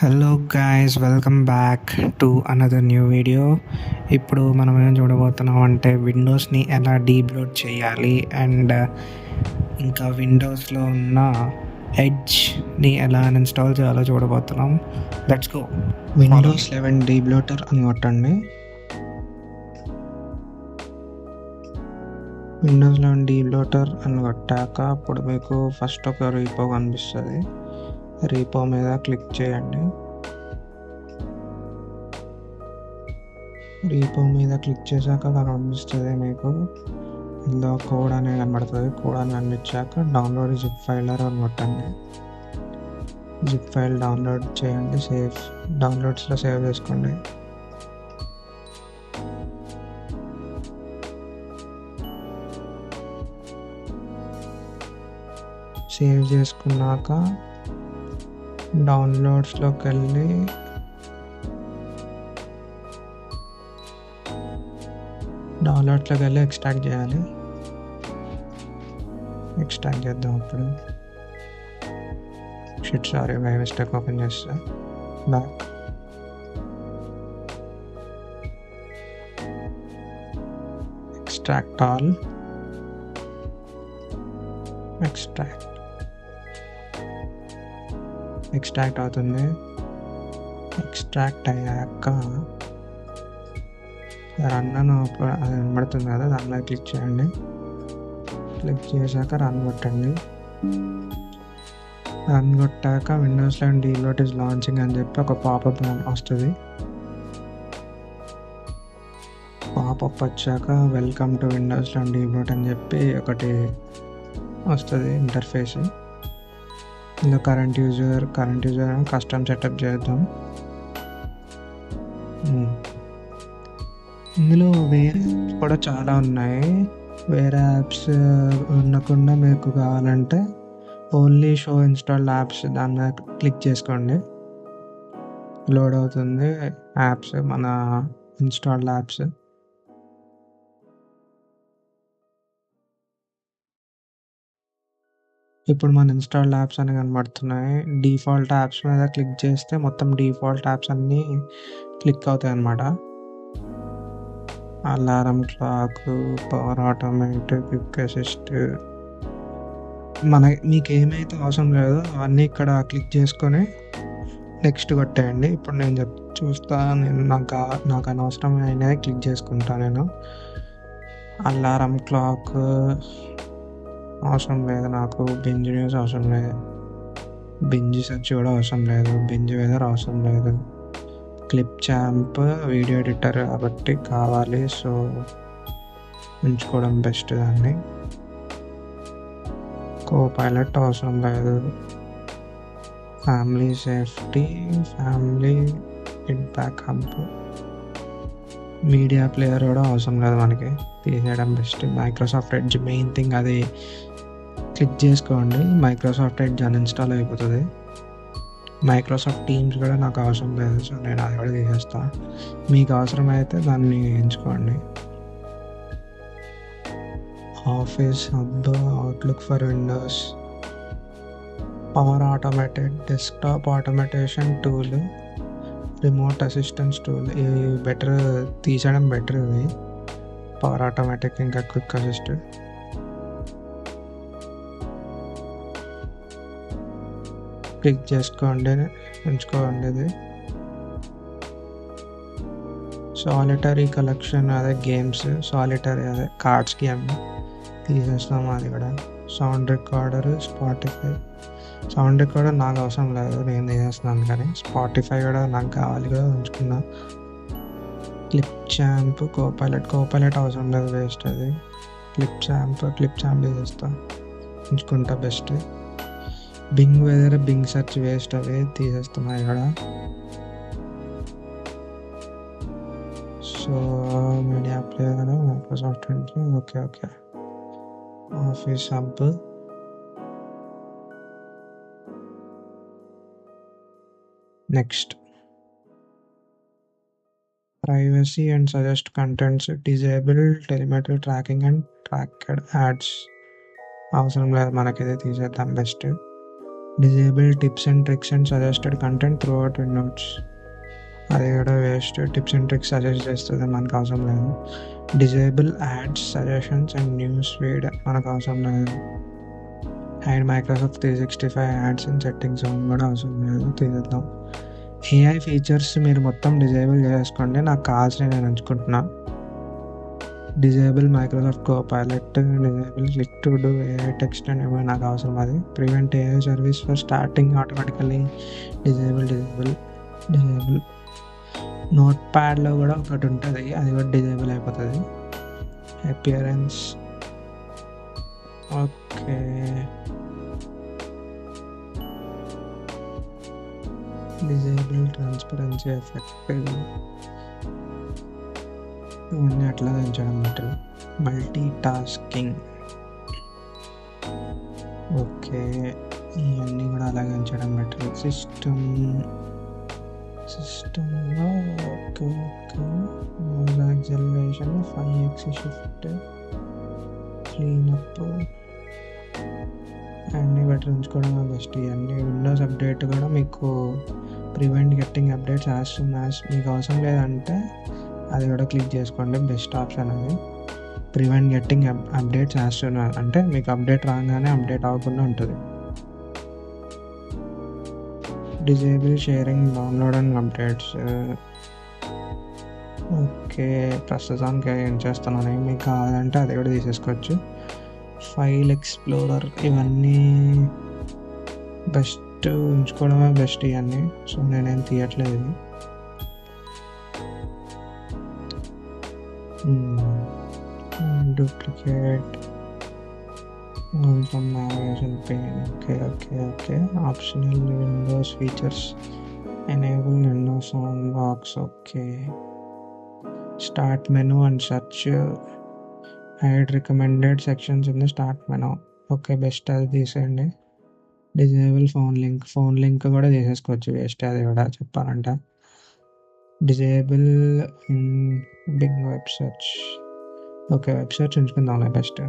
Hello guys, welcome back to another new video. ఇప్పుడు మనం ఏం చూడబోతున్నాం అంటే విండోస్ని ఎలా డీబ్లోడ్ చేయాలి అండ్ ఇంకా విండోస్లో ఉన్న ఎడ్జ్ని ఎలా ఇన్స్టాల్ చేయాలో చూడబోతున్నాం. Let's go. విండోస్ 11 డీబ్లోటర్ అని కొట్టండి. విండోస్ 11 డీబ్లోటర్ అని కొట్టాక అప్పుడు మీకు ఫస్ట్ ఒక రీపో కనిపిస్తుంది. రీపో మీద క్లిక్ చేయండి. రీపో మీద క్లిక్ చేశాక కనిపిస్తుంది మీకు ఇందులో కోడ్ అనేది కనబడుతుంది. కోడ్ అని కనిపించాక డౌన్లోడ్ జిప్ ఫైల్ అని కొట్టండి. జిప్ ఫైల్ డౌన్లోడ్ చేయండి. డౌన్లోడ్స్లో సేవ్ చేసుకోండి. సేవ్ చేసుకున్నాక డౌన్లోడ్స్లోకి వెళ్ళి ఎక్స్ట్రాక్ట్ చేయాలి. ఎక్స్ట్రాక్ట్ చేద్దాం. అప్పుడు బై మిస్టేక్ ఓపెన్ చేస్తా. Back extract all. ఎక్స్ట్రాక్ట్ అవుతుంది. ఎక్స్ట్రాక్ట్ అయ్యాక రన్ అని అది కనబడుతుంది కదా, దాని మీద క్లిక్ చేయండి. క్లిక్ చేశాక రన్ కొట్టండి. రన్ కొట్టాక విండోస్ 11 డీబ్లోట్ ఈజ్ లాంచింగ్ అని చెప్పి ఒక పాపప్ వస్తుంది. పాపప్ వచ్చాక వెల్కమ్ టు విండోస్ 11 డీబ్లోట్ అని చెప్పి ఒకటి వస్తుంది ఇంటర్ఫేస్. ఇందులో కరెంట్ యూజర్ కస్టమ్ సెటప్ చేద్దాం. ఇందులో వేరే కూడా చాలా ఉన్నాయి. వేరే యాప్స్ ఉండకుండా మీకు కావాలంటే ఓన్లీ షో ఇన్స్టాల్డ్ యాప్స్ దాని మీద క్లిక్ చేసుకోండి. లోడ్ అవుతుంది యాప్స్, మన ఇన్స్టాల్డ్ యాప్స్. ఇప్పుడు మన ఇన్స్టాల్డ్ యాప్స్ అని కనబడుతున్నాయి. డిఫాల్ట్ యాప్స్ మీద క్లిక్ చేస్తే మొత్తం డిఫాల్ట్ యాప్స్ అన్నీ క్లిక్ అవుతాయి అన్నమాట. Alarm clock, power automate, quick assist, మీకు ఏమైతే అవసరం లేదో అవన్నీ ఇక్కడ క్లిక్ చేసుకొని నెక్స్ట్ కొట్టేయండి. ఇప్పుడు నేను చూస్తాను, నాకు అనవసరమైనది క్లిక్ చేసుకుంటాను. నేను అలారం క్లాక్ అవసరం లేదు, నాకు బింజ్ న్యూస్ అవసరం లేదు, బింజ్ సెర్చ్ కూడా అవసరం లేదు, బింజ్ వెదర్ అవసరం లేదు. క్లిప్ ఛాంప్ వీడియో ఎడిటర్ కాబట్టి కావాలి, సో ఉంచుకోవడం బెస్ట్. దాన్ని కోపైలట్ అవసరం లేదు. Family safety, family feedback hub, media player కూడా అవసరం లేదు, మనకి తీసేయడం best. Microsoft edge main thing, అది క్లిక్ చేసుకోండి. మైక్రోసాఫ్ట్ ఎడ్జ్ అన్ఇన్స్టాల్ అయిపోతుంది. మైక్రోసాఫ్ట్ టీమ్స్ కూడా నాకు అవసరం లేదు, సో నేను అది కూడా తీసేస్తాను. మీకు అవసరమైతే దాన్ని ఎంచుకోండి. Office Hub, Outlook for Windows, power automated, desktop automation tool, remote assistance tool. ఇవి బెటర్, తీసేయడం బెటర్. ఇవి పవర్ ఆటోమేటిక్ ఇంకా క్విక్ అసిస్ట్. క్లిక్ చేసుకోండి, ఉంచుకోండి. ఇది సాలిటరీ కలెక్షన్, అదే గేమ్స్, సాలిటరీ అదే కార్డ్స్ గేమ్ తీసేస్తాము. అది కూడా sound recorder, Spotify. Sound recorder నాకు అవసరం లేదు, నేను తీసేస్తున్నాను. కానీ స్పాటిఫై కూడా నాకు కావాలి కదా, ఉంచుకున్నా. క్లిప్ ఛాంప్, కోపైలట్ అవసరం లేదు, వేస్ట్. అది క్లిప్ ఛాంప్ తీసేస్తా, ఉంచుకుంటా best. Bing weather, Bing search waste, అవి తీసేస్తున్నాయి ఇక్కడ. So media player, Microsoft okay. Office Hub, next. Privacy and suggest contents disable, telemetry tracking and tracked ads అవసరం లేదు మనకి, ఇది తీసేద్దాం best. Disable tips and tricks and suggested content throughout Windows. అది కూడా waste. Tips and tricks suggest చేస్తుంది, మనకు అవసరం లేదు. Disable ads suggestions and news feed, మనకు అవసరం లేదు. Hide Microsoft 365 ads and settings కూడా అవసరం లేదు, తీసేద్దాం. ఏఐ ఫీచర్స్ మీరు మొత్తం డిజేబుల్ చేసుకోండి, నాకు కావాల్సిన నేను ఎంచుకుంటున్నా. Disable Microsoft Copilot, disable click to do AI text అని ఏమైనా నాకు అవసరం. అది prevent AI service for starting automatically, disable. నోట్ ప్యాడ్లో కూడా ఒకటి ఉంటుంది, అది కూడా డిజేబుల్ అయిపోతుంది. Appearance okay. Disable transparency effect, ఇవన్నీ అట్లా పెంచడం బెటర్. మల్టీ టాస్కింగ్ ఓకే, ఇవన్నీ కూడా అలాగే ఉంచడం బెటర్. సిస్టంలో okay acceleration 5x shift, cleanup అన్నీ బెటర్ ఉంచుకోవడం బెస్ట్. ఇవన్నీ విండోస్ అప్డేట్ కూడా మీకు prevent getting updates as soon as, మీకు అవసరం లేదంటే అది కూడా క్లిక్ చేసుకోండి, బెస్ట్ ఆప్షన్ అది. Prevent getting updates as soon as అంటే మీకు అప్డేట్ రాగానే అప్డేట్ అవ్వకుండా ఉంటుంది. Disable sharing download and updates okay, ప్రస్తుతానికి ఏం చేస్తున్నాను, మీకు కావాలంటే అది కూడా తీసేసుకోవచ్చు. ఫైల్ ఎక్స్ప్లోరర్ ఇవన్నీ బెస్ట్ ఉంచుకోవడమే బెస్ట్ ఇవన్నీ, సో నేనేం తీయట్లేదు. Duplicate from navigation pane okay optional windows features, enable windows sound box okay, start menu and search, hide recommended sections in the start menu okay, best అది తీసేయండి. Disable phone link కూడా తీసేసుకోవచ్చు, waste అది కూడా చెప్పాలంటే. Disable Bing web search okay, web search ఉంచుకుందాంలే best.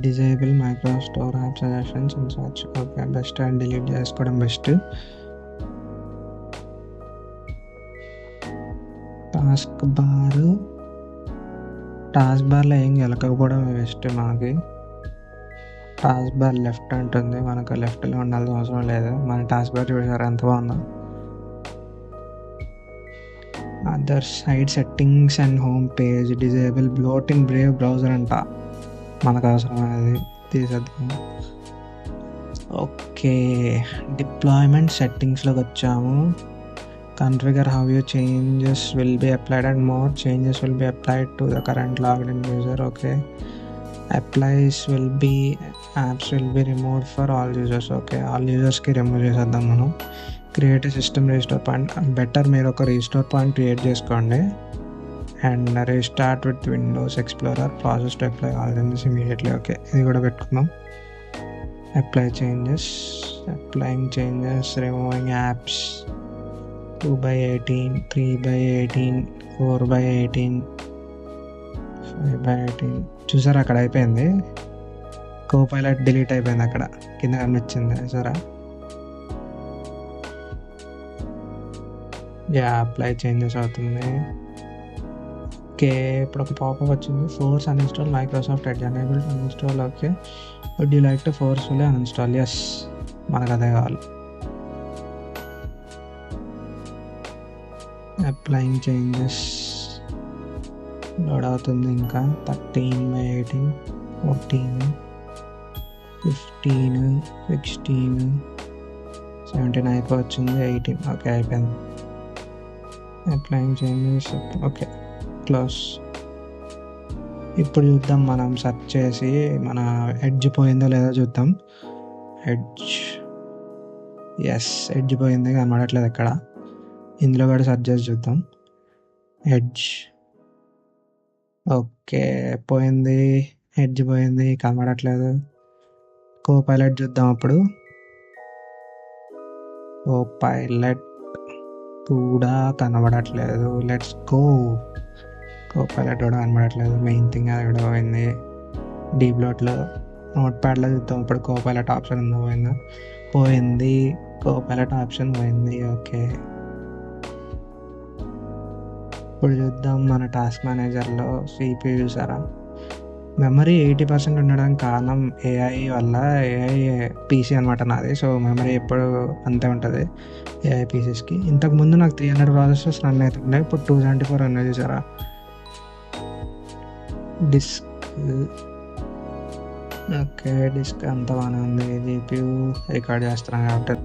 Disable Microsoft Store app suggestions and search okay, best. And delete చేసుకోవడం best. టాస్క్ బార్లో ఏం గెలకపోవడం బెస్ట్. మనకి టాస్క్ బార్ లెఫ్ట్ ఉంటుంది, మనకు లెఫ్ట్లో ఉండాల్సిన అవసరం లేదు. మన టాస్క్ బార్ చూసారు ఎంత బాగుందో. Other side settings and home page, disable bloat in Brave browser అంట, మనకు అవసరం అది తీసేద్దాం. ఓకే, డిప్లాయ్మెంట్ సెట్టింగ్స్లోకి వచ్చాము. Configure how you changes will be applied and more changes will be applied to the current logged in user okay. Applies will be apps will be removed for all users okay, all యూజర్స్కి remove చేసేద్దాం మనం. Create system restore point, better మీరు ఒక restore point create చేసుకోండి. And restart with Windows explorer, process to apply all changes immediately okay, ఇది కూడా పెట్టుకుందాం. Applying changes, removing apps 2/18, 3/18, 4/18, 5/18 చూసారా, అక్కడ అయిపోయింది. కోపైలట్ డిలీట్ అయిపోయింది, అక్కడ కింద కనిపించింది చూసారా. అప్లై చేంజెస్ అవుతుంది ఓకే. ఇప్పుడు ఒక పాపప్ వచ్చింది, force uninstall Microsoft Edge, enable to uninstall okay. Would you like to forcefully uninstall, yes మనకు అదే కావాలి. అప్లయింగ్ చేంజెస్ లోడ్ అవుతుంది, ఇంకా 13/18, 14, 15, 16, 17 అయిపోవచ్చింది, 18 ఓకే అయిపోయింది. Applying changes okay, close. ఇప్పుడు చూద్దాం, మనం సెర్చ్ చేసి మన ఎడ్జ్ పోయిందో లేదో చూద్దాం. ఎడ్జ్ పోయింది, కనబడట్లేదు ఎక్కడ. ఇందులో కూడా సెర్చ్ చేసి చూద్దాం. ఎడ్జ్ ఓకే పోయింది, ఎడ్జ్ పోయింది, కనబడట్లేదు. కోపైలట్ చూద్దాం అప్పుడు. కోపైలట్ కూడా కనబడట్లేదు. Let's go. కోపైలట్ కూడా కనబడట్లేదు, మెయిన్ థింగ్ అది కూడా పోయింది. డీబ్లోట్లో నోట్ ప్యాడ్లో చూద్దాం ఇప్పుడు కోపైలట్ ఆప్షన్ ఉందా పోయింది. కోపైలట్ ఆప్షన్ పోయింది. ఓకే, ఇప్పుడు చూద్దాం మన టాస్క్ మేనేజర్లో CPU చూసారా, మెమరీ 80% ఉండడానికి కారణం ఏఐ వల్ల. ఏఐ పీసీ అనమాట నాది, సో మెమరీ ఎప్పుడు అంతే ఉంటుంది ఏఐ పీసెస్కి. ఇంతకుముందు నాకు 300 ప్రాసెసర్స్ రన్ అవుతుండే, ఇప్పుడు 274 రన్ చూసారా. డిస్క్ ఓకే, డిస్క్ అంతా బాగానే ఉంది. జీపీయూ రికార్డ్ చేస్తున్నాను కాబట్టి